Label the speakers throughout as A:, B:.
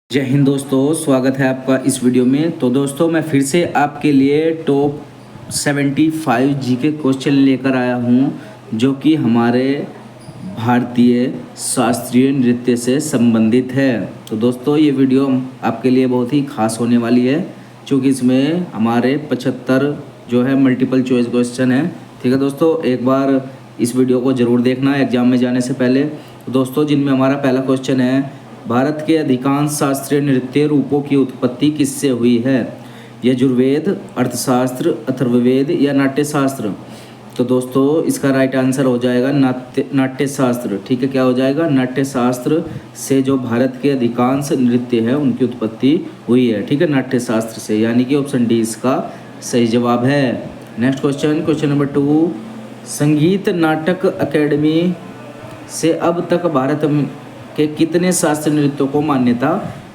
A: जय हिंद दोस्तों, स्वागत है आपका इस वीडियो में। तो दोस्तों मैं फिर से आपके लिए टॉप 75 जीके क्वेश्चन लेकर आया हूं, जो कि हमारे भारतीय शास्त्रीय नृत्य से संबंधित है। तो दोस्तों ये वीडियो आपके लिए बहुत ही खास होने वाली है, क्योंकि इसमें हमारे 75 जो है मल्टीपल चॉइस क्वेश्चन है। ठीक है दोस्तों, एक बार इस वीडियो को ज़रूर देखना एग्जाम में जाने से पहले। तो दोस्तों जिनमें हमारा पहला क्वेश्चन है, भारत के अधिकांश शास्त्रीय नृत्य रूपों की उत्पत्ति किससे हुई है? यजुर्वेद, अर्थशास्त्र, अथर्ववेद या नाट्यशास्त्र? तो दोस्तों इसका राइट आंसर हो जाएगा नाट्यशास्त्र। ठीक है, क्या हो जाएगा? नाट्यशास्त्र से जो भारत के अधिकांश नृत्य है उनकी उत्पत्ति हुई है। ठीक है, नाट्यशास्त्र से, यानी कि ऑप्शन डी इसका सही जवाब है। नेक्स्ट क्वेश्चन, क्वेश्चन नंबर 2, संगीत नाटक अकेडमी से अब तक भारत के कितने शास्त्रीय नृत्यों को मान्यता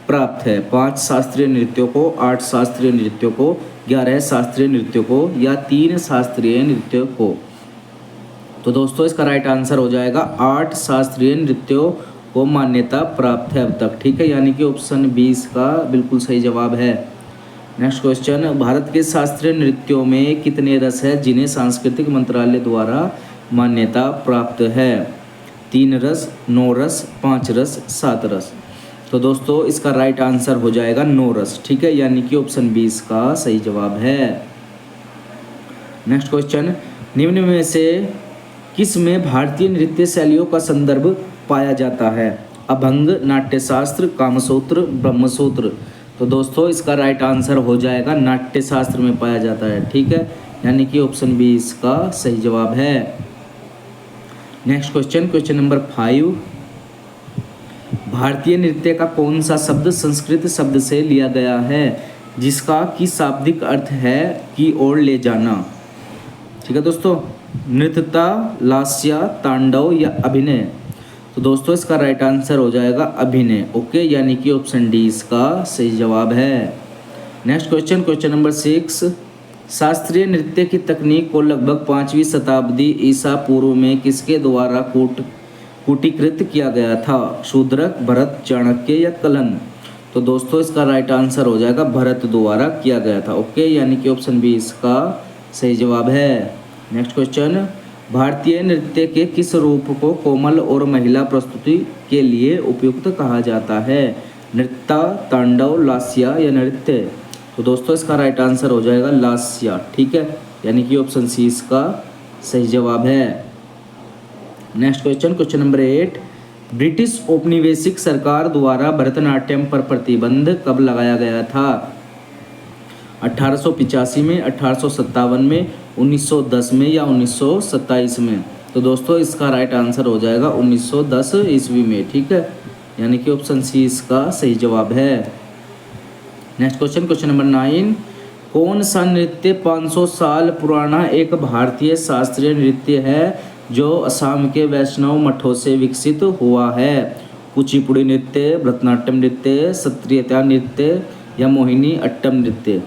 A: प्राप्त है? 5 शास्त्रीय नृत्यों को, 8 शास्त्रीय नृत्यों को, 11 शास्त्रीय नृत्यों को या 3 शास्त्रीय नृत्यों को? तो दोस्तों इसका राइट आंसर हो जाएगा 8 शास्त्रीय नृत्यों को मान्यता प्राप्त है अब तक। ठीक है, यानी कि ऑप्शन 20 का बिल्कुल सही जवाब है। नेक्स्ट क्वेश्चन, भारत के शास्त्रीय नृत्यों में कितने रस है जिन्हें सांस्कृतिक मंत्रालय द्वारा मान्यता प्राप्त है? 3 रस, 9 रस, 5 रस, 7 रस? तो दोस्तों इसका राइट आंसर हो जाएगा 9 रस। ठीक है, यानी कि ऑप्शन 20 का सही जवाब है। नेक्स्ट क्वेश्चन, निम्न में से किस में भारतीय नृत्य शैलियों का संदर्भ पाया जाता है? अभंग, नाट्यशास्त्र, कामसूत्र, ब्रह्मसूत्र? तो दोस्तों इसका राइट आंसर हो जाएगा नाट्यशास्त्र में पाया जाता है। ठीक है, यानी कि ऑप्शन 20 का सही जवाब है। नेक्स्ट क्वेश्चन, क्वेश्चन नंबर 5, भारतीय नृत्य का कौन सा शब्द संस्कृत शब्द से लिया गया है जिसका कि शाब्दिक अर्थ है की ओर ले जाना? ठीक है दोस्तों, नृत्यता, लास्य, तांडव या अभिनय? तो दोस्तों इसका राइट आंसर हो जाएगा अभिनय। ओके, यानी कि ऑप्शन डी इसका सही जवाब है। नेक्स्ट क्वेश्चन, क्वेश्चन नंबर 6, शास्त्रीय नृत्य की तकनीक को लगभग 5वीं शताब्दी ईसा पूर्व में किसके द्वारा कूटीकृत किया गया था? शूद्रक, भरत, चाणक्य या कलन? तो दोस्तों इसका राइट आंसर हो जाएगा भरत द्वारा किया गया था। ओके, यानी कि ऑप्शन 20 का सही जवाब है। नेक्स्ट क्वेश्चन, भारतीय नृत्य के किस रूप को कोमल और महिला प्रस्तुति के लिए उपयुक्त कहा जाता है? नृत्य, तांडव, लास्य या नृत्य? तो दोस्तों इसका राइट आंसर हो जाएगा लास्य। ठीक है, यानी कि ऑप्शन सी इसका सही जवाब है। Next question, question number 8, British औपनिवेशिक सरकार द्वारा भरतनाट्यम पर प्रतिबंध कब लगाया गया था? 1885 में, 1857 में, 1910 में या 1927 में? तो दोस्तों इसका राइट आंसर हो जाएगा 1910 ईस्वी में। ठीक है, यानी कि ऑप्शन सी इसका सही जवाब है। नेक्स्ट क्वेश्चन, क्वेश्चन नंबर 9, कौन सा नृत्य 500 साल पुराना एक भारतीय शास्त्रीय नृत्य है जो असम के वैष्णव मठों से विकसित हुआ है? कुचिपुड़ी नृत्य, भरतनाट्यम नृत्य, सत्रियता नृत्य या मोहिनी अट्टम नृत्य?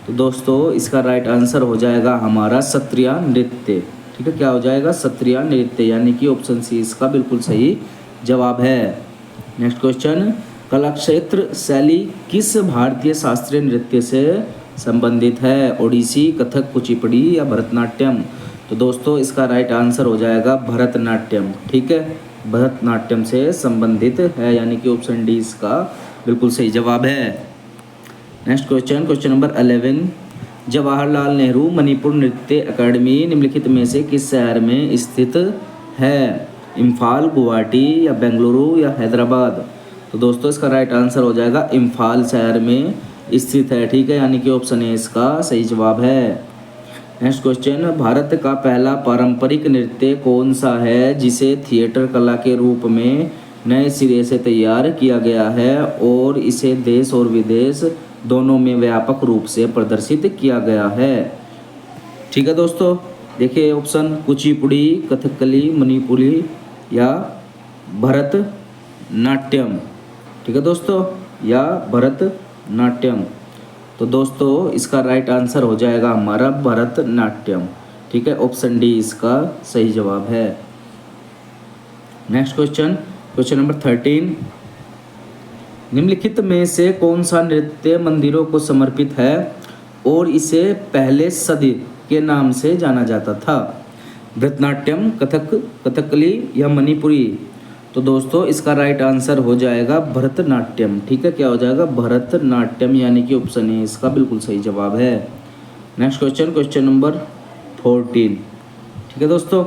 A: तो दोस्तों इसका राइट आंसर हो जाएगा हमारा सत्रिय नृत्य। ठीक है, क्या हो जाएगा? सत्रिय नृत्य, यानी कि ऑप्शन सी इसका बिल्कुल सही जवाब है। नेक्स्ट क्वेश्चन, कला क्षेत्र शैली किस भारतीय शास्त्रीय नृत्य से संबंधित है? ओडिसी, कथक, कुचिपुड़ी या भरतनाट्यम? तो दोस्तों इसका राइट आंसर हो जाएगा भरतनाट्यम। ठीक है, भरतनाट्यम से संबंधित है, यानी कि ऑप्शन डी इसका बिल्कुल सही जवाब है। Next question, question number 11, Jawaharlal Nehru Manipur नृत्य अकेडमी निम्नलिखित में से किस शहर में स्थित है? इम्फाल, गुवाहाटी या बेंगलुरु या हैदराबाद? तो दोस्तों इसका राइट आंसर हो जाएगा इम्फाल शहर में स्थित है। ठीक है, यानी कि ऑप्शन ए इसका सही जवाब है। नेक्स्ट क्वेश्चन, भारत का पहला पारंपरिक नृत्य कौन सा है जिसे थिएटर कला के रूप में नए सिरे से तैयार किया गया है और इसे देश और विदेश दोनों में व्यापक रूप से प्रदर्शित किया गया है? ठीक है दोस्तों, देखिए ऑप्शन कुचिपुड़ी, कथकली, मणिपुरी या भरतनाट्यम? ठीक है दोस्तों, या भरतनाट्यम? तो दोस्तों इसका राइट आंसर हो जाएगा हमारा भरतनाट्यम। ठीक है, ऑप्शन डी इसका सही जवाब है। नेक्स्ट क्वेश्चन, क्वेश्चन नंबर 13, निम्नलिखित में से कौन सा नृत्य मंदिरों को समर्पित है और इसे पहले सदी के नाम से जाना जाता था? भरतनाट्यम, कथक, कथकली या मणिपुरी? तो दोस्तों इसका राइट आंसर हो जाएगा भरतनाट्यम। ठीक है, क्या हो जाएगा? भरतनाट्यम, यानी कि ऑप्शन ए इसका बिल्कुल सही जवाब है। Next question, question number 14। ठीक है दोस्तों,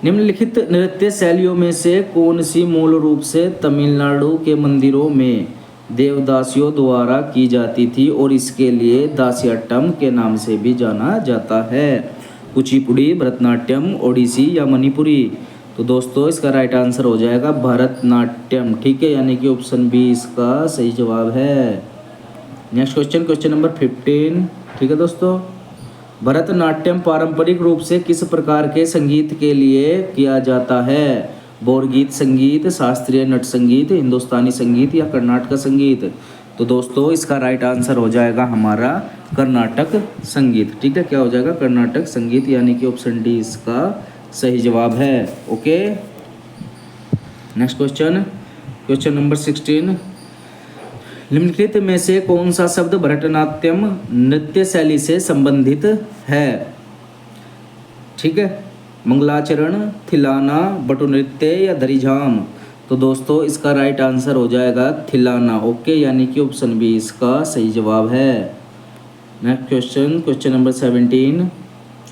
A: निम्नलिखित नृत्य शैलियों में से कौन सी मूल रूप से तमिलनाडु के मंदिरों में देवदासियों द्वारा की जाती थी और इसके लिए दासियाट्टम के नाम से भी जाना जाता है? कुचिपुड़ी, भरतनाट्यम, ओडिसी या मणिपुरी? तो दोस्तों इसका राइट आंसर हो जाएगा भरतनाट्यम। ठीक है, यानी कि ऑप्शन बी इसका सही जवाब है। Next question, question number 15। ठीक है दोस्तों, भरतनाट्यम पारंपरिक रूप से किस प्रकार के संगीत के लिए किया जाता है? बोरगीत संगीत, शास्त्रीय नट संगीत, हिंदुस्तानी संगीत या कर्नाटक संगीत? तो दोस्तों इसका राइट आंसर हो जाएगा हमारा कर्नाटक संगीत। ठीक है, क्या हो जाएगा? कर्नाटक संगीत, यानी कि ऑप्शन डी इसका सही जवाब है। Okay, next question, question number 16। निम्नलिखित में से कौन सा शब्द भरतनाट्यम नृत्य शैली से संबंधित है? ठीक है, मंगलाचरण, थिलाना, बटु नृत्य या दरिझाम? तो दोस्तों इसका राइट आंसर हो जाएगा थिलाना। ओके, यानी कि ऑप्शन बी इसका सही जवाब है। Next question, question number 17।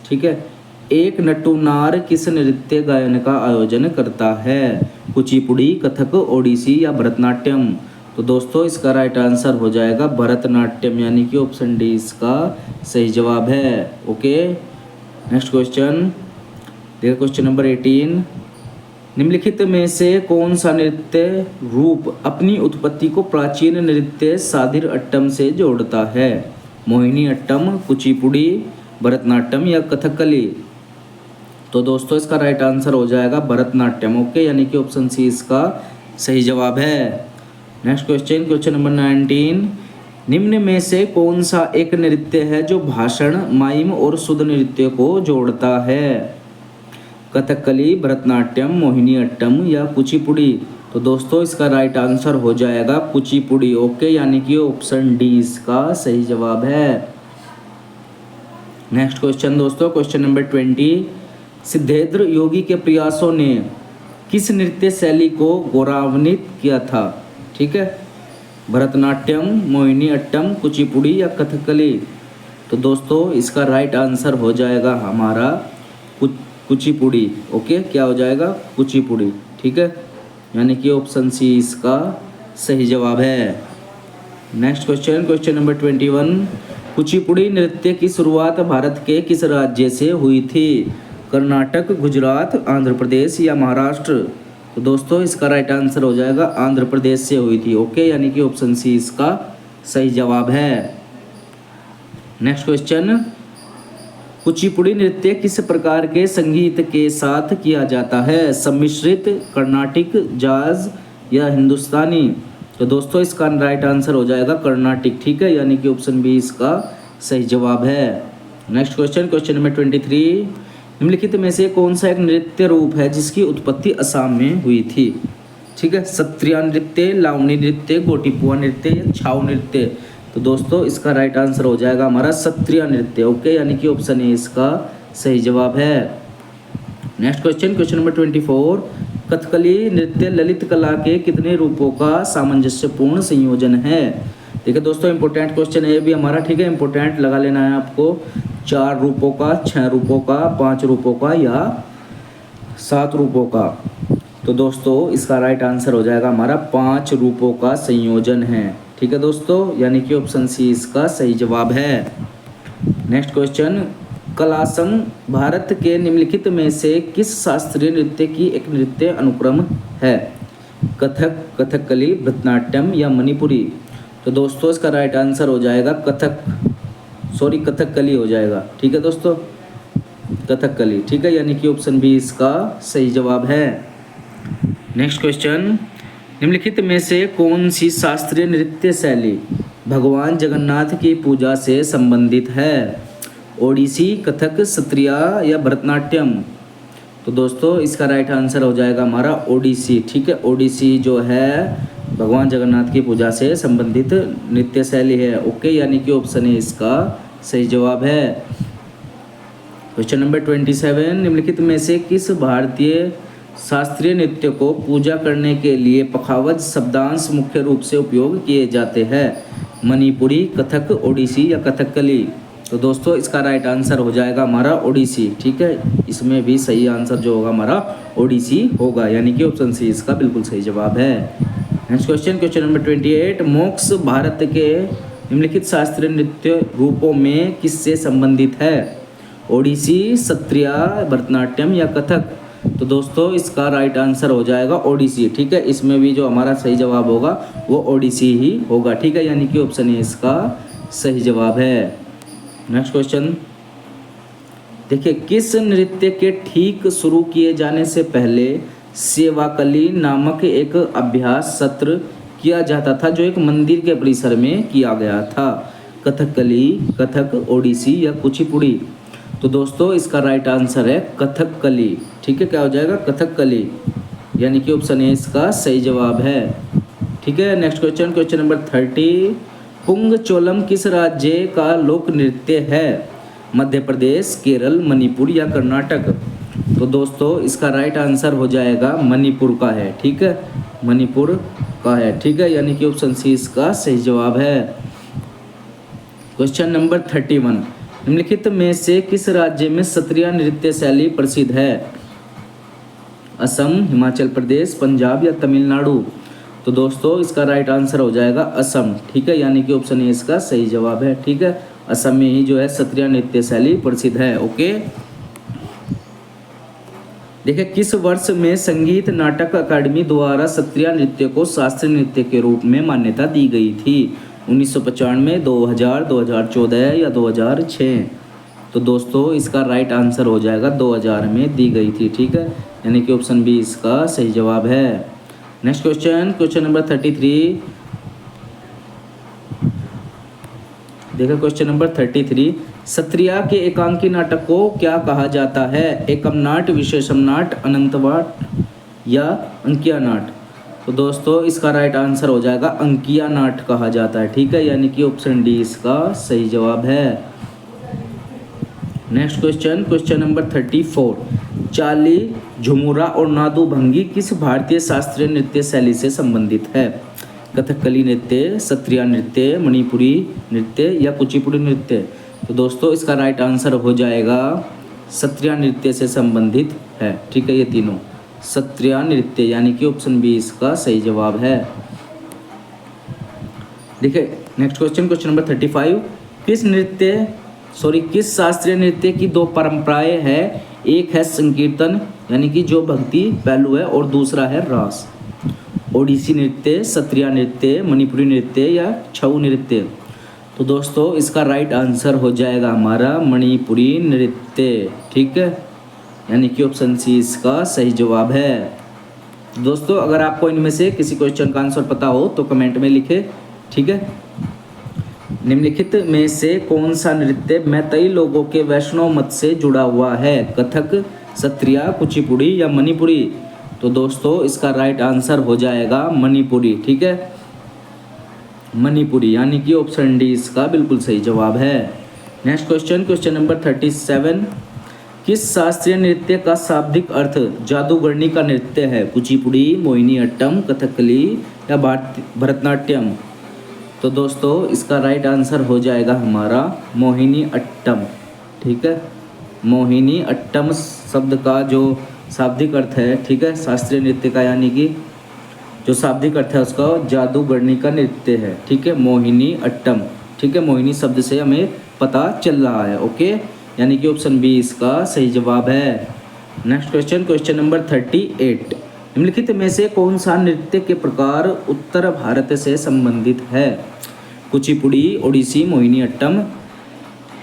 A: ठीक है, एक नटुनार किस नृत्य गायन का आयोजन करता है? कुचिपुड़ी, कथक, ओडिसी या भरतनाट्यम? तो दोस्तों इसका राइट आंसर हो जाएगा भरतनाट्यम, यानी कि ऑप्शन डी इसका सही जवाब है। ओके, नेक्स्ट क्वेश्चन, देखिए क्वेश्चन नंबर 18। निम्नलिखित में से कौन सा नृत्य रूप अपनी उत्पत्ति को प्राचीन नृत्य सादिर अट्टम से जोड़ता है? मोहिनी अट्टम, कुचिपुड़ी, भरतनाट्यम या कथकली? तो दोस्तों इसका राइट आंसर हो जाएगा भरतनाट्यम। ओके, यानी कि ऑप्शन सी इसका सही जवाब है। Next question, question number 19। निम्न में से कौन सा एक नृत्य है जो भाषण, माइम और शुद्ध नृत्य को जोड़ता है? कथकली, भरतनाट्यम, मोहिनी अट्टम या कुचिपुड़ी? तो दोस्तों इसका राइट आंसर हो जाएगा कुचिपुड़ी। ओके, यानी कि ऑप्शन डी इसका सही जवाब है। नेक्स्ट क्वेश्चन दोस्तों, क्वेश्चन नंबर 20। सिद्धेंद्र योगी के प्रयासों ने किस नृत्य शैली को गौरवान्वित किया था? ठीक है, भरतनाट्यम, मोहिनी अट्टम, कुचिपुड़ी या कथकली? तो दोस्तों इसका राइट आंसर हो जाएगा हमारा कुचिपुड़ी। ओके, क्या हो जाएगा? कुचिपुड़ी। ठीक है, यानी कि ऑप्शन सी इसका सही जवाब है। Next question, question number 21। Kuchipudi नृत्य की शुरुआत भारत के किस राज्य से हुई थी? कर्नाटक, गुजरात, आंध्र प्रदेश या महाराष्ट्र? तो दोस्तों इसका राइट आंसर हो जाएगा आंध्र प्रदेश से हुई थी। ओके, यानी कि ऑप्शन सी इसका सही जवाब है। नेक्स्ट क्वेश्चन, कुचिपुड़ी नृत्य किस प्रकार के संगीत के साथ किया जाता है? सम्मिश्रित, कर्नाटिक, जाज या हिंदुस्तानी? तो दोस्तों इसका राइट आंसर हो जाएगा कर्नाटिक। ठीक है, यानी कि ऑप्शन बी इसका सही जवाब है। Next question, question number 23। निम्नलिखित में से कौन सा एक नृत्य रूप है जिसकी उत्पत्ति असम में हुई थी? ठीक है, सत्रिया नृत्य, लावनी नृत्य, गोटीपुआ नृत्य या छाऊ नृत्य? तो दोस्तों इसका राइट आंसर हो जाएगा हमारा सत्रिया नृत्य। ओके, यानी कि ऑप्शन ए इसका सही जवाब है। Next question, question number 24। Kathakali नृत्य ललित कला के कितने रूपों का सामंजस्यपूर्ण संयोजन है? ठीक है दोस्तों, इंपॉर्टेंट क्वेश्चन है भी हमारा। ठीक है, इंपॉर्टेंट लगा लेना है आपको। 4 रूपों का, 6 रूपों का, 5 रूपों का या 7 रूपों का? तो दोस्तों इसका राइट आंसर हो जाएगा हमारा 5 रूपों का संयोजन है। ठीक है दोस्तों, यानी कि ऑप्शन सी इसका सही जवाब है। नेक्स्ट क्वेश्चन, कलासंग भारत के निम्नलिखित में से किस शास्त्रीय नृत्य की एक नृत्य अनुक्रम है? कथक, कथकली, भरतनाट्यम या मणिपुरी? तो दोस्तों इसका राइट आंसर हो जाएगा कथकली हो जाएगा। ठीक है दोस्तों, कथकली। ठीक है, यानी कि ऑप्शन बी इसका सही जवाब है। नेक्स्ट क्वेश्चन, निम्नलिखित में से कौन सी शास्त्रीय नृत्य शैली भगवान जगन्नाथ की पूजा से संबंधित है? ओडिसी, कथक, सत्रिया या भरतनाट्यम? तो दोस्तों इसका राइट आंसर हो जाएगा हमारा ओडिसी। ठीक है, ओडिसी जो है भगवान जगन्नाथ की पूजा से संबंधित नृत्य शैली है। ओके, यानी कि ऑप्शन ए इसका सही जवाब है। क्वेश्चन नंबर 27, निम्नलिखित में से किस भारतीय शास्त्रीय नृत्य को पूजा करने के लिए पखावज शब्दांश मुख्य रूप से उपयोग किए जाते हैं? मणिपुरी, कथक, ओडिसी या कथकली? तो दोस्तों इसका राइट आंसर हो जाएगा हमारा ओडिसी। ठीक है, इसमें भी सही आंसर जो होगा हमारा ओडिसी होगा, यानी कि ऑप्शन सी इसका बिल्कुल सही जवाब है। नेक्स्ट क्वेश्चन, क्वेश्चन नंबर 28, मोक्ष भारत के निम्नलिखित शास्त्रीय नृत्य रूपों में किससे संबंधित है? ओडिसी, सत्रिया, भरतनाट्यम या कथक? तो दोस्तों इसका राइट आंसर हो जाएगा ओडिसी। ठीक है, इसमें भी जो हमारा सही जवाब होगा वो ओडिसी ही होगा। ठीक है, यानी कि ऑप्शन ए इसका सही जवाब है। नेक्स्ट क्वेश्चन देखिए, किस नृत्य के ठीक शुरू किए जाने से पहले सेवाकली नामक एक अभ्यास सत्र किया जाता था, जो एक मंदिर के परिसर में किया गया था? कथकली, कथक, ओडिसी या कुचिपुड़ी? तो दोस्तों इसका राइट आंसर है कथकली। ठीक है, क्या हो जाएगा? कथकली, यानी कि ऑप्शन ए इसका सही जवाब है। ठीक है, next question, question number 30, Pungcholom किस राज्य का लोक नृत्य है? मध्य प्रदेश, केरल, मणिपुर या कर्नाटक? तो दोस्तों इसका राइट आंसर हो जाएगा मणिपुर का है। ठीक है, मणिपुर का है। ठीक है, यानी कि ऑप्शन सी इसका सही जवाब है। क्वेश्चन नंबर 31, निम्नलिखित में से किस राज्य में सत्रिया नृत्य शैली प्रसिद्ध है? असम, हिमाचल प्रदेश, पंजाब या तमिलनाडु? तो दोस्तों इसका राइट आंसर हो जाएगा असम। ठीक है, यानी कि ऑप्शन ए इसका सही जवाब है। ठीक है, असम में ही जो है सत्रिया नृत्य शैली प्रसिद्ध है। ओके, देखिए किस वर्ष में संगीत नाटक अकादमी द्वारा सत्रिया नृत्य को शास्त्रीय नृत्य के रूप में मान्यता दी गई थी? 1995, 2000, 2014 या 2006? तो दोस्तों इसका राइट आंसर हो जाएगा 2000 में दी गई थी। ठीक है, यानी कि ऑप्शन बी इसका सही जवाब है। नेक्स्ट क्वेश्चन, क्वेश्चन नंबर 33, देखो क्वेश्चन नंबर 33, सत्रिया के एकांकी नाटक को क्या कहा जाता है? एकम नाट, विशेषम नाट, अनंतवाट या अंकिया नाट? तो दोस्तों इसका राइट आंसर हो जाएगा अंकिया नाट कहा जाता है। ठीक है, यानी कि ऑप्शन डी इसका सही जवाब है। नेक्स्ट क्वेश्चन, क्वेश्चन नंबर 34, चाली, झुमुरा और नादू भंगी किस भारतीय शास्त्रीय नृत्य शैली से संबंधित है? कथकली नृत्य, सत्रिया नृत्य, मणिपुरी नृत्य या कुचिपुड़ी नृत्य? तो दोस्तों इसका राइट आंसर हो जाएगा सत्रिया नृत्य से संबंधित है। ठीक है, ये तीनों सत्रिया नृत्य, यानी कि ऑप्शन बी इसका सही जवाब है। देखिए नेक्स्ट क्वेश्चन, क्वेश्चन नंबर 35, किस शास्त्रीय नृत्य की दो परंपराएं हैं? एक है संकीर्तन, यानी कि जो भक्ति पहलू है, और दूसरा है रास। ओडिसी नृत्य, सत्रिया नृत्य, मणिपुरी नृत्य या छऊ नृत्य? तो दोस्तों इसका राइट आंसर हो जाएगा हमारा मणिपुरी नृत्य। ठीक है, यानी कि ऑप्शन सी इसका सही जवाब है। दोस्तों अगर आपको इनमें से किसी क्वेश्चन का आंसर पता हो तो कमेंट में लिखें। ठीक है, निम्नलिखित में से कौन सा नृत्य मैतेई लोगों के वैष्णव मत से जुड़ा हुआ है? कथक, सत्रिया, कुचिपुड़ी या मणिपुरी? तो दोस्तों इसका राइट आंसर हो जाएगा मणिपुरी। ठीक है, मणिपुरी, यानी कि ऑप्शन डी इसका बिल्कुल सही जवाब है। नेक्स्ट क्वेश्चन, क्वेश्चन नंबर 37, किस शास्त्रीय नृत्य का शाब्दिक अर्थ जादूगरनी का नृत्य है? कुचिपुड़ी, मोहिनी अट्टम, कथकली या भरतनाट्यम? तो दोस्तों इसका राइट आंसर हो जाएगा हमारा मोहिनी अट्टम। ठीक है, मोहिनी अट्टम शब्द का जो शाब्दिक अर्थ है, ठीक है, शास्त्रीय नृत्य का, यानी कि जो शाब्दिक अर्थ है उसका जादूगरनी का नृत्य है। ठीक है, मोहिनी अट्टम। ठीक है, मोहिनी शब्द से हमें पता चल रहा है। ओके, यानी कि ऑप्शन बी इसका सही जवाब है। नेक्स्ट क्वेश्चन, क्वेश्चन नंबर 38, निम्नलिखित में से कौन सा नृत्य के प्रकार उत्तर भारत से संबंधित है? कुचिपुड़ी, ओडिसी, मोहिनी अट्टम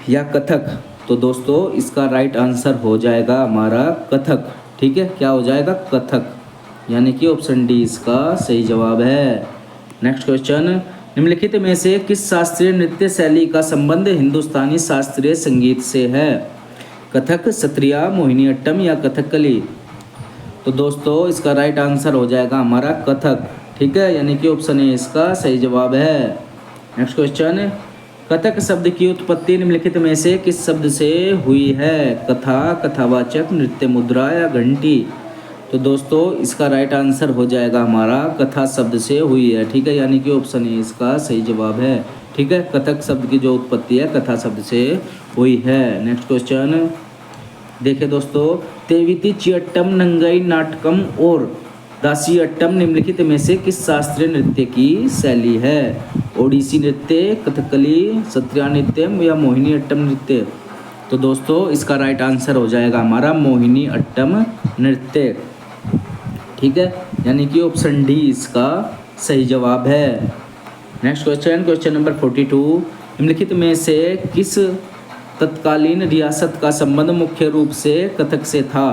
A: या कथक? तो दोस्तों इसका राइट आंसर हो जाएगा हमारा कथक। ठीक है, क्या हो जाएगा? कथक, यानी कि ऑप्शन डी इसका सही जवाब है। नेक्स्ट क्वेश्चन, निम्नलिखित में से किस शास्त्रीय नृत्य शैली का संबंध हिंदुस्तानी शास्त्रीय संगीत से है? कथक, सत्रिया, मोहिनी अट्टम या कथकली? तो दोस्तों इसका राइट आंसर हो जाएगा हमारा कथक। ठीक है, यानी कि ऑप्शन ए इसका सही जवाब है। नेक्स्ट क्वेश्चन, कथक शब्द की उत्पत्ति निम्नलिखित में से किस शब्द से हुई है? कथा, कथावाचक, नृत्य मुद्रा या घंटी? तो दोस्तों इसका राइट आंसर हो जाएगा हमारा कथा शब्द से हुई है। ठीक है, यानी कि ऑप्शन ए इसका सही जवाब है। ठीक है, कथक शब्द की जो उत्पत्ति है कथा शब्द से हुई है। नेक्स्ट क्वेश्चन देखिए दोस्तों, तेविति चियट्टम, नंगई नाटकम और दासियट्टम निम्नलिखित में से किस शास्त्रीय नृत्य की शैली है? ओडिसी नृत्य, कथकली, सत्रिया नृत्य या मोहिनी अट्टम नृत्य? तो दोस्तों इसका राइट आंसर हो जाएगा हमारा मोहिनी अट्टम नृत्य। ठीक है, यानी कि ऑप्शन डी इसका सही जवाब है। नेक्स्ट क्वेश्चन, क्वेश्चन नंबर 42, निम्नलिखित में से किस तत्कालीन रियासत का संबंध मुख्य रूप से कथक से था?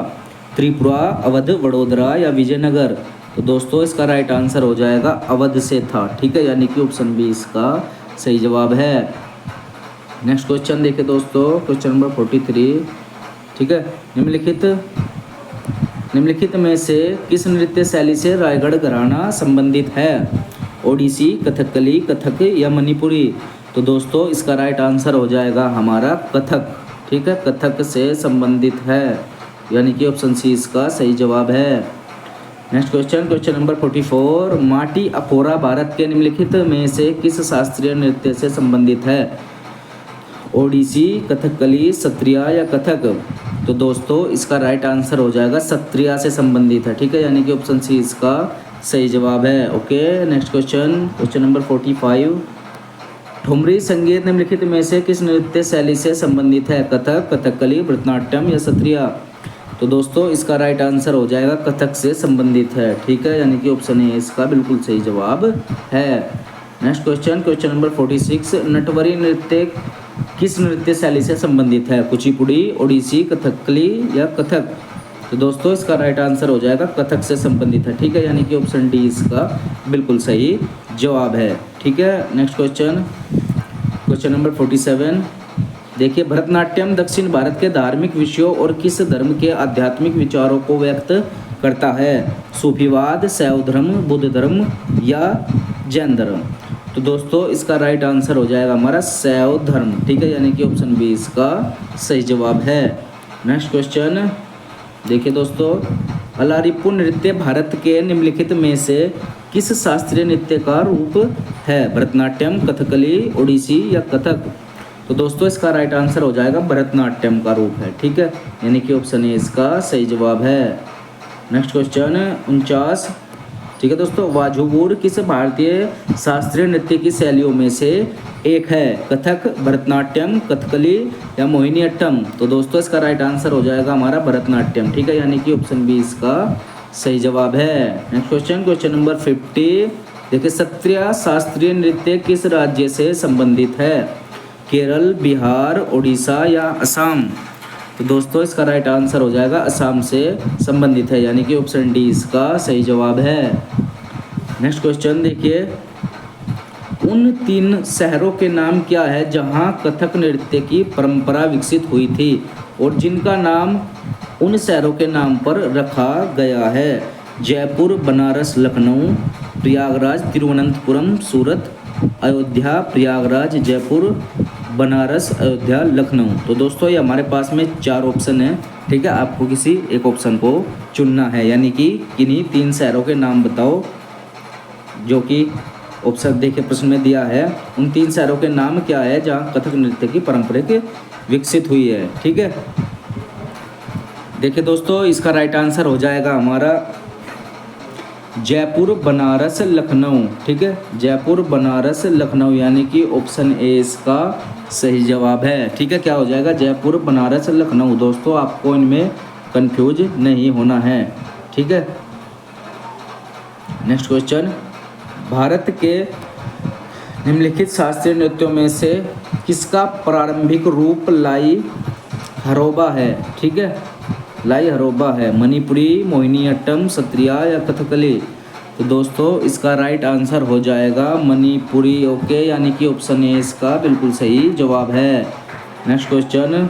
A: त्रिपुरा, अवध, वडोदरा या विजयनगर? तो दोस्तों इसका राइट आंसर हो जाएगा अवध से था। ठीक है, यानी कि ऑप्शन बी इसका सही जवाब है। नेक्स्ट क्वेश्चन देखिए दोस्तों, क्वेश्चन नंबर 43। ठीक है, निम्नलिखित में से किस नृत्य शैली से रायगढ़ घराना संबंधित है? ओडिसी, कथकली, कथक या मणिपुरी? तो दोस्तों इसका राइट आंसर हो जाएगा हमारा कथक। ठीक है, कथक से संबंधित है, यानी कि ऑप्शन सी इसका सही जवाब है। नेक्स्ट क्वेश्चन, क्वेश्चन नंबर 44, माटी अखोरा भारत के निम्नलिखित में से किस शास्त्रीय नृत्य से संबंधित है? ओडिसी, कथकली, सत्रिया या कथक? तो दोस्तों इसका राइट आंसर हो जाएगा सत्रिया से संबंधित है। ठीक है, यानी कि ऑप्शन सी इसका सही जवाब है। Okay, next question, question number 45, thumri संगीत निम्नलिखित में से किस नृत्य शैली से संबंधित है? कथक, कथकली, भरतनाट्यम या सत्रिया? तो दोस्तों इसका राइट आंसर हो जाएगा कथक से संबंधित है। ठीक है, यानी कि ऑप्शन ए इसका बिल्कुल सही जवाब है। नेक्स्ट क्वेश्चन, क्वेश्चन नंबर 46, नटवरी नृत्य किस नृत्य शैली से संबंधित है? कुचिपुड़ी, ओडिसी, कथकली या कथक? तो दोस्तों इसका राइट आंसर हो जाएगा कथक से संबंधित है। ठीक है, यानी कि ऑप्शन डी इसका बिल्कुल सही जवाब है। ठीक है, नेक्स्ट क्वेश्चन, क्वेश्चन नंबर 47, देखिए भरतनाट्यम दक्षिण भारत के धार्मिक विषयों और किस धर्म के आध्यात्मिक विचारों को व्यक्त करता है? सूफीवाद, शैव धर्म, बुद्ध धर्म या जैन धर्म? तो दोस्तों इसका राइट आंसर हो जाएगा हमारा शैव धर्म। ठीक है, यानी कि ऑप्शन बी इसका सही जवाब है। नेक्स्ट क्वेश्चन देखिए दोस्तों, अलारिप्पू नृत्य भारत के निम्नलिखित में से किस शास्त्रीय नृत्य का रूप है? भरतनाट्यम, कथकली, ओडिसी या कथक? तो दोस्तों इसका राइट आंसर हो जाएगा भरतनाट्यम का रूप है। ठीक है, यानी कि ऑप्शन ए इसका सही जवाब है। नेक्स्ट क्वेश्चन 49, ठीक है दोस्तों, वाजुगुर किस भारतीय शास्त्रीय नृत्य की शैलियों में से एक है? कथक, भरतनाट्यम, कथकली या मोहिनी अट्टम? तो दोस्तों इसका राइट आंसर हो जाएगा हमारा भरतनाट्यम। ठीक है, यानी कि ऑप्शन बी इसका सही जवाब है। नेक्स्ट क्वेश्चन, क्वेश्चन नंबर 50, देखिए सत्रिया शास्त्रीय नृत्य किस राज्य से संबंधित है? केरल, बिहार, उड़ीसा या असम? तो दोस्तों इसका राइट आंसर हो जाएगा असम से संबंधित है, यानी कि ऑप्शन डी इसका सही जवाब है। नेक्स्ट क्वेश्चन देखिए, उन 3 शहरों के नाम क्या है जहां कथक नृत्य की परंपरा विकसित हुई थी और जिनका नाम उन शहरों के नाम पर रखा गया है? जयपुर, बनारस, लखनऊ, प्रयागराज, तिरुवनंतपुरम, सूरत, अयोध्या, प्रयागराज, जयपुर, बनारस, अयोध्या, लखनऊ। तो दोस्तों ये हमारे पास में 4 ऑप्शन है। ठीक है, आपको किसी एक ऑप्शन को चुनना है, यानी कि किन्हीं 3 शहरों के नाम बताओ जो कि ऑप्शन देखिए प्रश्न में दिया है। उन 3 शहरों के नाम क्या है जहाँ कथक नृत्य की परंपरा के विकसित हुई है? ठीक है, देखिए दोस्तों इसका राइट आंसर हो जाएगा हमारा जयपुर, बनारस, लखनऊ। ठीक है, जयपुर, बनारस, लखनऊ, यानी कि ऑप्शन ए इसका सही जवाब है। ठीक है, क्या हो जाएगा? जयपुर, बनारस, लखनऊ। दोस्तों आपको इनमें कंफ्यूज नहीं होना है। ठीक है, नेक्स्ट क्वेश्चन, भारत के निम्नलिखित शास्त्रीय नृत्यों में से किसका प्रारंभिक रूप लाई हरोबा है? ठीक है, लाई हरोबा है। मणिपुरी, मोहिनी अट्टम, सत्रिया या कथकली? तो दोस्तों इसका राइट आंसर हो जाएगा मणिपुरी। ओके, यानी कि ऑप्शन ए इसका बिल्कुल सही जवाब है। नेक्स्ट क्वेश्चन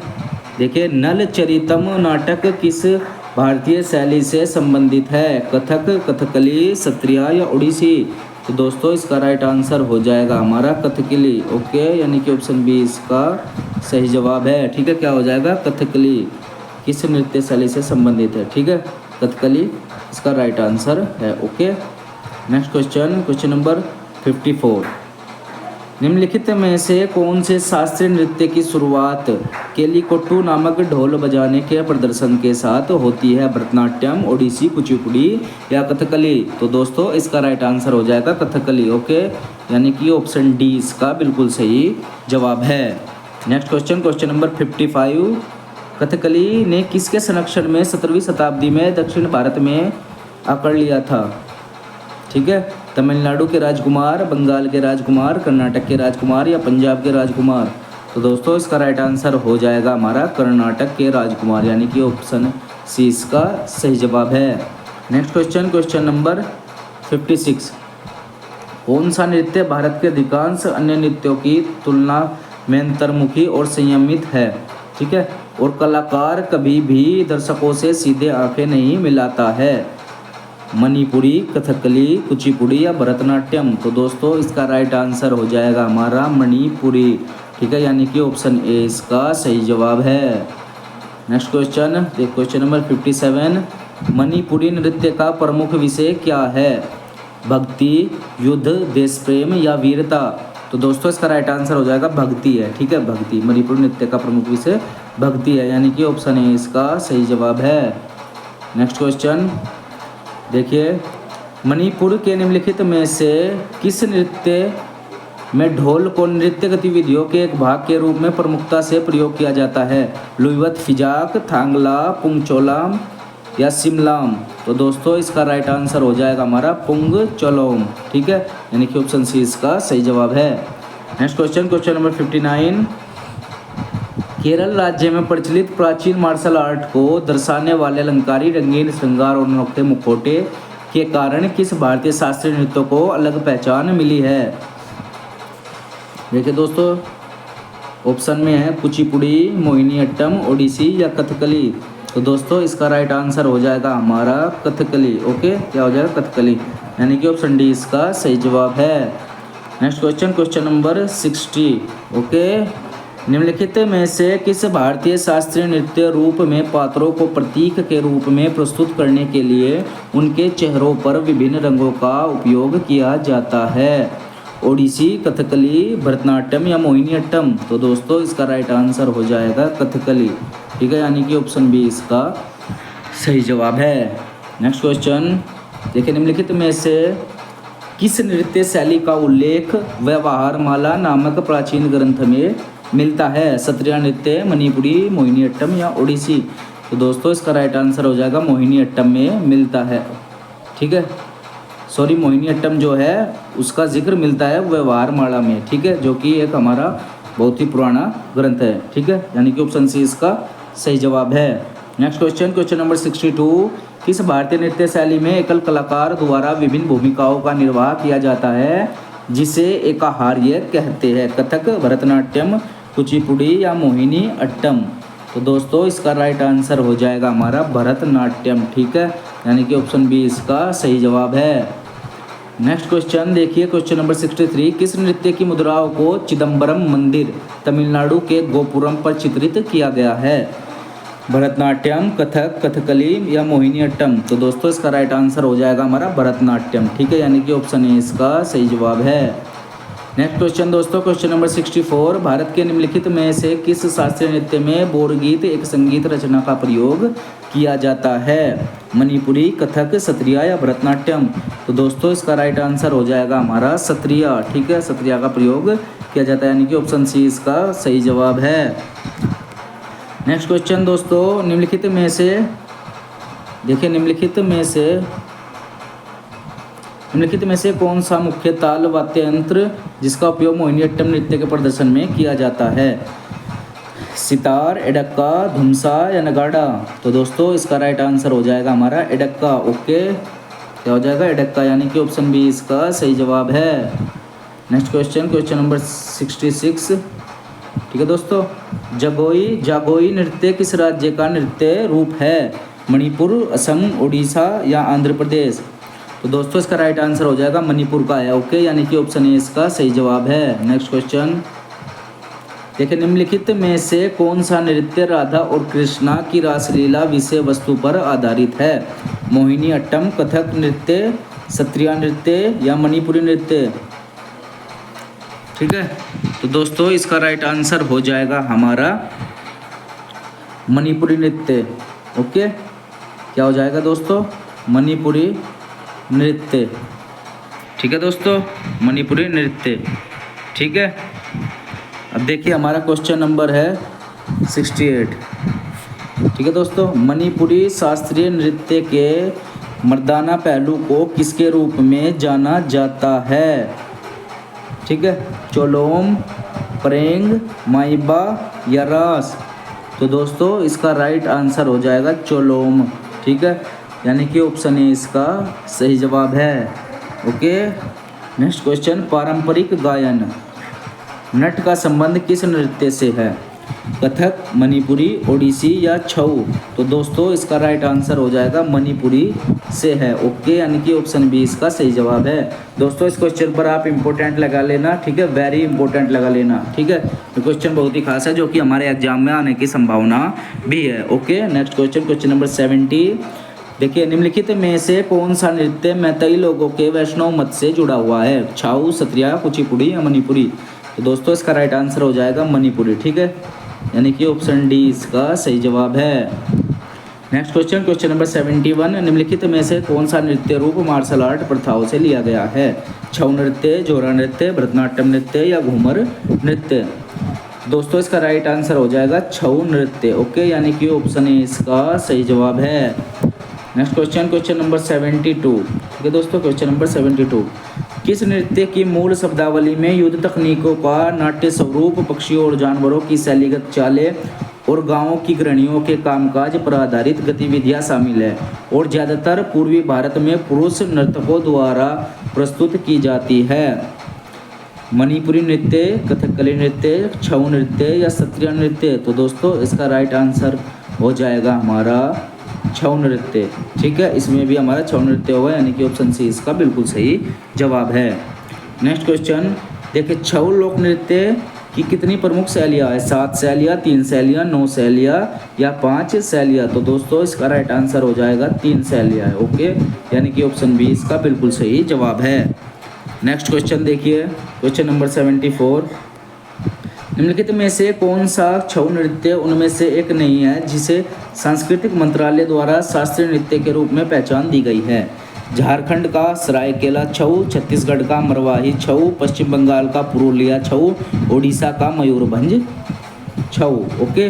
A: देखिए, नल चरितम नाटक किस भारतीय शैली से संबंधित है? कथक, कथकली, सत्रिया या ओडिसी? तो दोस्तों इसका राइट आंसर हो जाएगा हमारा कथकली। ओके, यानी कि ऑप्शन बी इसका सही जवाब है। ठीक है, क्या हो जाएगा? कथकली किस नृत्य शैली से संबंधित है? ठीक है, कथकली इसका राइट आंसर है। Okay, next question, question number 54। निम्नलिखित में से कौन से शास्त्रीय नृत्य की शुरुआत केलिकोट्टू नामक ढोल बजाने के प्रदर्शन के साथ होती है? भरतनाट्यम, ओडिसी, कुचिपुड़ी या कथकली? तो दोस्तों इसका राइट आंसर हो जाएगा कथकली। ओके, यानी कि ऑप्शन डी इसका बिल्कुल सही जवाब है। Next question, question number 55। Kathakali ने किसके संरक्षण में 17वीं शताब्दी में दक्षिण भारत में आकर लिया था? ठीक है, तमिलनाडु के राजकुमार, बंगाल के राजकुमार, कर्नाटक के राजकुमार या पंजाब के राजकुमार? तो दोस्तों इसका राइट आंसर हो जाएगा हमारा कर्नाटक के राजकुमार, यानी कि ऑप्शन सी इसका सही जवाब है। Next question, question number 56। कौन सा नृत्य भारत के अधिकांश अन्य नृत्यों की तुलना में अंतर्मुखी और संयमित है? ठीक है, और कलाकार कभी भी दर्शकों से सीधे आंखें नहीं मिलाता है? मणिपुरी, कथकली, कुचिपुड़ी या भरतनाट्यम? तो दोस्तों इसका राइट आंसर हो जाएगा हमारा मणिपुरी। ठीक है, यानी कि ऑप्शन ए इसका सही जवाब है। Next question, question number 57। Manipuri नृत्य का प्रमुख विषय क्या है? भक्ति, युद्ध, देश प्रेम या वीरता? तो दोस्तों इसका राइट आंसर हो जाएगा भक्ति है। ठीक है, भक्ति। मणिपुरी नृत्य का प्रमुख विषय भक्ति है, यानी कि ऑप्शन ए इसका सही जवाब है। नेक्स्ट क्वेश्चन देखिए, मणिपुर के निम्नलिखित में से किस नृत्य में ढोल को नृत्य गतिविधियों के एक भाग के रूप में प्रमुखता से प्रयोग किया जाता है? लुइवत फिजाक, थांगला, पुंगचोलाम या सिमलाम? तो दोस्तों इसका राइट आंसर हो जाएगा हमारा पुंगचोलोम। ठीक है, यानी कि ऑप्शन सी इसका सही जवाब है। Next question, question number 59। Kerala राज्य में प्रचलित प्राचीन मार्शल आर्ट को दर्शाने वाले अलंकारी, रंगीन श्रृंगार और अनोखे मुखौटे के कारण किस भारतीय शास्त्रीय नृत्य को अलग पहचान मिली है? देखिए दोस्तों, ऑप्शन में है कुचिपुड़ी, मोहिनीअट्टम, ओडिसी या कथकली? तो दोस्तों इसका राइट आंसर हो जाएगा हमारा कथकली। ओके, क्या हो जाएगा? कथकली, यानी कि ऑप्शन डी इसका सही जवाब है। Next question, question number 60। Okay, निम्नलिखित में से किस भारतीय शास्त्रीय नृत्य रूप में पात्रों को प्रतीक के रूप में प्रस्तुत करने के लिए उनके चेहरों पर विभिन्न रंगों का उपयोग किया जाता है? ओडिसी, कथकली, भरतनाट्यम या मोहिनीअट्टम? तो दोस्तों इसका राइट आंसर हो जाएगा कथकली। ठीक है, यानी कि ऑप्शन बी इसका सही जवाब है। नेक्स्ट क्वेश्चन देखिए, निम्नलिखित में से किस नृत्य शैली का उल्लेख व्यवहारमाला नामक प्राचीन ग्रंथ में मिलता है? सत्रिया नृत्य, मणिपुरी, मोहिनीअट्टम या ओडिसी? तो दोस्तों इसका राइट आंसर हो जाएगा मोहिनीअट्टम में मिलता है। ठीक है, सॉरी, मोहिनीअट्टम जो है उसका जिक्र मिलता है व्यवहारमाला में। ठीक है, जो कि एक हमारा बहुत ही पुराना ग्रंथ है। ठीक है, यानी कि ऑप्शन सी इसका सही जवाब है। Next question, question number 62। किस भारतीय नृत्य शैली में एकल कलाकार द्वारा विभिन्न भूमिकाओं का निर्वाह किया जाता है जिसे एकाहार्य कहते हैं? कथक, भरतनाट्यम, कुचिपुड़ी या मोहिनी अट्टम? तो दोस्तों इसका राइट आंसर हो जाएगा हमारा भरतनाट्यम। ठीक है, यानी कि ऑप्शन बी इसका सही जवाब है। नेक्स्ट क्वेश्चन देखिए, क्वेश्चन नंबर 63। किस नृत्य की मुद्राओं को चिदम्बरम मंदिर, तमिलनाडु के गोपुरम पर चित्रित किया गया है? भरतनाट्यम, कथक, कथकली या मोहिनीअट्टम? तो दोस्तों इसका राइट आंसर हो जाएगा हमारा भरतनाट्यम। ठीक है, यानी कि ऑप्शन ए इसका सही जवाब है। नेक्स्ट क्वेश्चन दोस्तों, क्वेश्चन नंबर 64। भारत के निम्नलिखित में से किस शास्त्रीय नृत्य में बोरगीत एक संगीत रचना का प्रयोग किया जाता है? मणिपुरी, कथक, सत्रिया या भरतनाट्यम? तो दोस्तों इसका राइट आंसर हो जाएगा हमारा सत्रिया। ठीक है, सत्रिया का प्रयोग किया जाता है, यानी कि ऑप्शन सी इसका सही जवाब है। नेक्स्ट क्वेश्चन दोस्तों, निम्नलिखित में से देखिए, निम्नलिखित में से कौन सा मुख्य ताल वाद्य यंत्र जिसका उपयोग मोहिनीअट्टम नृत्य के प्रदर्शन में किया जाता है? सितार, एडक्का, धुमसा या नगाड़ा? तो दोस्तों इसका राइट आंसर हो जाएगा हमारा एडक्का। ओके, क्या हो जाएगा? एडक्का, यानी कि ऑप्शन बी इसका सही जवाब है। Next question, question number 66। ठीक है दोस्तों, जागोई नृत्य किस राज्य का नृत्य रूप है? मणिपुर, असम, उड़ीसा या आंध्र प्रदेश। तो दोस्तों इसका राइट आंसर हो जाएगा मणिपुर का है। ओके, यानी कि ऑप्शन ए इसका सही जवाब है। नेक्स्ट क्वेश्चन देखिए, निम्नलिखित में से कौन सा नृत्य राधा और कृष्णा की रासलीला विषय वस्तु पर आधारित है? मोहिनी अट्टम, कथक नृत्य, सत्रिया नृत्य या मणिपुरी नृत्य। ठीक है, तो दोस्तों इसका राइट आंसर हो जाएगा हमारा मणिपुरी नृत्य। ओके, क्या हो जाएगा दोस्तों? मणिपुरी नृत्य। ठीक है दोस्तों, मणिपुरी नृत्य। ठीक है, अब देखिए हमारा क्वेश्चन नंबर है 68। ठीक है दोस्तों, मणिपुरी शास्त्रीय नृत्य के मर्दाना पहलू को किसके रूप में जाना जाता है? ठीक है, चोलोम, परेंग, माइबा या रास। तो दोस्तों इसका राइट आंसर हो जाएगा चोलोम। ठीक है, यानी कि ऑप्शन ए इसका सही जवाब है। ओके, नेक्स्ट क्वेश्चन, पारंपरिक गायन नट का संबंध किस नृत्य से है? कथक, मणिपुरी, ओडिसी या छऊ। तो दोस्तों इसका राइट आंसर हो जाएगा मणिपुरी से है। ओके, यानी कि ऑप्शन बी इसका सही जवाब है। दोस्तों इस क्वेश्चन पर आप इंपॉर्टेंट लगा लेना। ठीक है, वेरी इंपॉर्टेंट लगा लेना। ठीक है, तो क्वेश्चन बहुत ही खास है जो कि हमारे एग्जाम में आने की संभावना भी है। Okay, next question, question number 70। देखिए, निम्नलिखित में से कौन सा नृत्य मैतेई लोगों के वैष्णव मत से जुड़ा हुआ है? छाऊ, सत्रिया, कुचिपुड़ी या मणिपुरी। तो दोस्तों इसका राइट आंसर हो जाएगा मणिपुरी। ठीक है, यानी कि ऑप्शन डी इसका सही जवाब है। Next question, question number 71। निम्नलिखित में से कौन सा नृत्य रूप मार्शल आर्ट प्रथाओं से लिया गया है? छऊ नृत्य, जोरा नृत्य, भरतनाट्यम नृत्य या घूमर नृत्य। दोस्तों इसका राइट आंसर हो जाएगा छऊ नृत्य। ओके, यानी कि ऑप्शन ए इसका सही जवाब है। Next question, question number 72। ठीक है दोस्तों, क्वेश्चन नंबर 72। किस नृत्य की मूल शब्दावली में युद्ध तकनीकों का नाट्य स्वरूप, पक्षियों और जानवरों की शैलीगत चालें और गांवों की गृहणियों के कामकाज पर आधारित गतिविधियां शामिल है और ज़्यादातर पूर्वी भारत में पुरुष नर्तकों द्वारा प्रस्तुत की जाती है? मणिपुरी नृत्य, कथकली नृत्य, छऊ नृत्य या सत्रिया नृत्य। तो दोस्तों इसका राइट आंसर हो जाएगा हमारा छऊ नृत्य। ठीक है, इसमें भी हमारा छऊ नृत्य होगा, यानी कि ऑप्शन सी इसका बिल्कुल सही जवाब है। नेक्स्ट क्वेश्चन देखिए, छऊ लोक नृत्य की कितनी प्रमुख शैलियाँ है? 7 शैलियाँ, 3 शैलियाँ, 9 शैलियाँ या 5 शैलियाँ। तो दोस्तों इसका राइट आंसर हो जाएगा 3 शैलियाँ है। ओके, यानी कि ऑप्शन बी इसका बिल्कुल सही जवाब है। नेक्स्ट क्वेश्चन देखिए, क्वेश्चन नंबर 74। निम्नलिखित में से कौन सा छऊ नृत्य उनमें से एक नहीं है जिसे सांस्कृतिक मंत्रालय द्वारा शास्त्रीय नृत्य के रूप में पहचान दी गई है? झारखंड का सरायकेला छऊ, छत्तीसगढ़ का मरवाही छऊ, पश्चिम बंगाल का पुरुलिया छऊ, ओडिशा का मयूरभंज छऊ। ओके,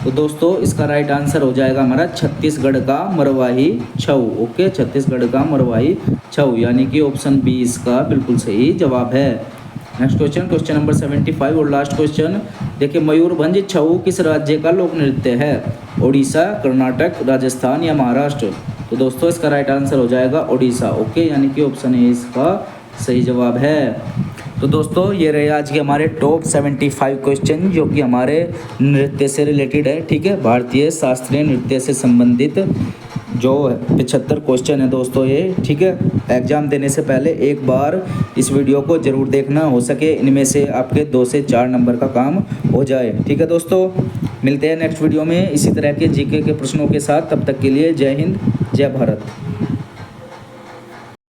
A: तो दोस्तों इसका राइट आंसर हो जाएगा हमारा छत्तीसगढ़ का मरवाही छऊ। ओके, छत्तीसगढ़ का मरवाही छऊ, यानी कि ऑप्शन बी इसका बिल्कुल सही जवाब है। नेक्स्ट क्वेश्चन, क्वेश्चन नंबर 75 और लास्ट क्वेश्चन देखिए, मयूरभंज छऊ किस राज्य का लोक नृत्य है? ओडिशा, कर्नाटक, राजस्थान या महाराष्ट्र। तो दोस्तों इसका राइट आंसर हो जाएगा ओडिशा। ओके, यानी कि ऑप्शन ए इसका सही जवाब है। तो दोस्तों ये रहे आज के हमारे टॉप 75 क्वेश्चन जो कि हमारे नृत्य से रिलेटेड है। ठीक है, भारतीय शास्त्रीय नृत्य से संबंधित जो 75 क्वेश्चन है दोस्तों ये। ठीक है, एग्ज़ाम देने से पहले एक बार इस वीडियो को ज़रूर देखना, हो सके इनमें से आपके 2 से 4 नंबर का काम हो जाए। ठीक है दोस्तों, मिलते हैं नेक्स्ट वीडियो में इसी तरह के जीके के प्रश्नों के साथ। तब तक के लिए जय हिंद, जय भारत।